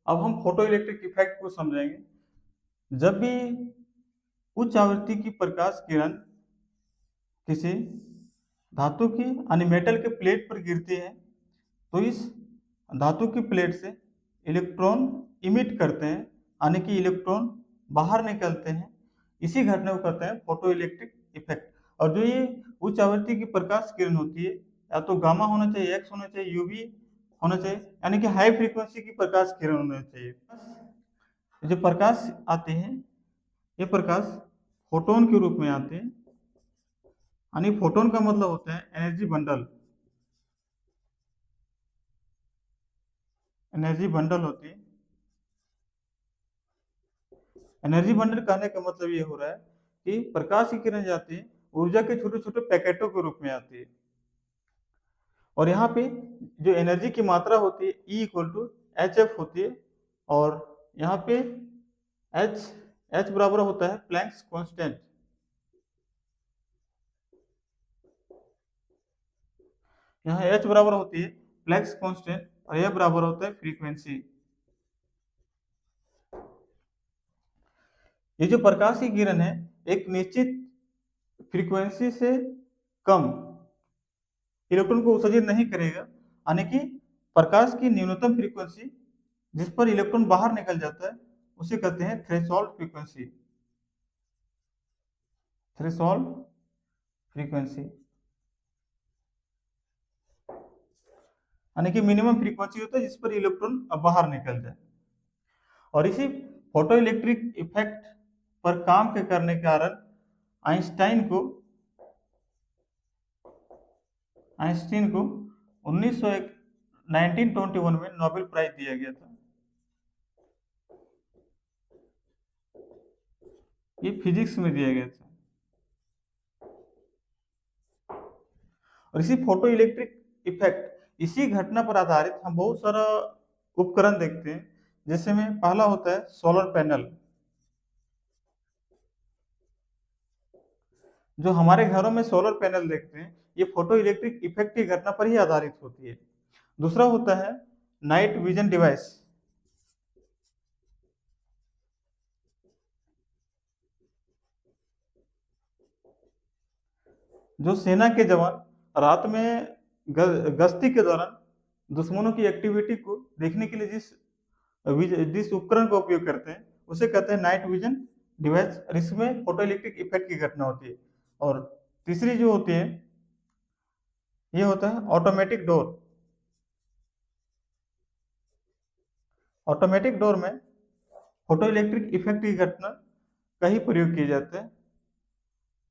अब हम photo electric effect को समझेंगे। जब भी उच्च आवृत्ति की प्रकाश किरण किसी धातु की यानी मेटल के प्लेट पर गिरती है तो इस धातु की प्लेट से इलेक्ट्रॉन इमिट करते हैं, यानी कि इलेक्ट्रॉन बाहर निकलते हैं। इसी घटना को कहते हैं फोटो इलेक्ट्रिक इफेक्ट। और जो ये उच्च आवृत्ति की प्रकाश किरण होती है, या तो गामा होना चाहिए, एक्स होना चाहिए, यूवी होना चाहिए, यानी कि हाई फ्रीक्वेंसी की प्रकाश किरण होना चाहिए। जो प्रकाश आते हैं ये प्रकाश फोटोन के रूप में आते हैं, यानी फोटोन का मतलब होता है एनर्जी बंडल। एनर्जी बंडल होती है। एनर्जी बंडल कहने का मतलब ये हो रहा है कि प्रकाश की किरण जाती है ऊर्जा के छोटे छोटे पैकेटों के रूप में आती है। और यहाँ पे जो एनर्जी की मात्रा होती है E equal to H F होती है। और यहाँ पे एच एच बराबर होता है प्लैंक्स कांस्टेंट। यहाँ एच बराबर होती है प्लैंक्स कांस्टेंट और यह बराबर होता है फ्रीक्वेंसी। ये जो प्रकाश की किरण है एक निश्चित फ्रीक्वेंसी से कम इलेक्ट्रॉन को उत्सर्जित नहीं करेगा, यानी कि प्रकाश की न्यूनतम फ्रीक्वेंसी जिस पर इलेक्ट्रॉन बाहर निकल जाता है उसे कहते हैं थ्रेशोल्ड फ्रीक्वेंसी। थ्रेशोल्ड फ्रीक्वेंसी यानी कि मिनिमम फ्रीक्वेंसी होता है जिस पर इलेक्ट्रॉन बाहर निकल जाए। और इसी फोटो इलेक्ट्रिक इफेक्ट पर काम के करने के कारण आइंस्टाइन को 1921 में नोबेल प्राइज दिया गया था। ये फिजिक्स में दिया गया था। और इसी फोटो इलेक्ट्रिक इफेक्ट इसी घटना पर आधारित हम बहुत सारा उपकरण देखते हैं। जैसे में पहला होता है सोलर पैनल। जो हमारे घरों में सोलर पैनल देखते हैं ये फोटो इलेक्ट्रिक इफेक्ट की घटना पर ही आधारित होती है। दूसरा होता है नाइट विजन डिवाइस। जो सेना के जवान रात में गश्ती के दौरान दुश्मनों की एक्टिविटी को देखने के लिए जिस उपकरण का उपयोग करते हैं उसे कहते हैं नाइट विजन डिवाइस। और इसमें फोटो इलेक्ट्रिक इफेक्ट की घटना होती है। और तीसरी जो होती है ये होता है ऑटोमेटिक डोर। ऑटोमेटिक डोर में फोटो इलेक्ट्रिक इफेक्ट की घटना का ही प्रयोग किया जाता है।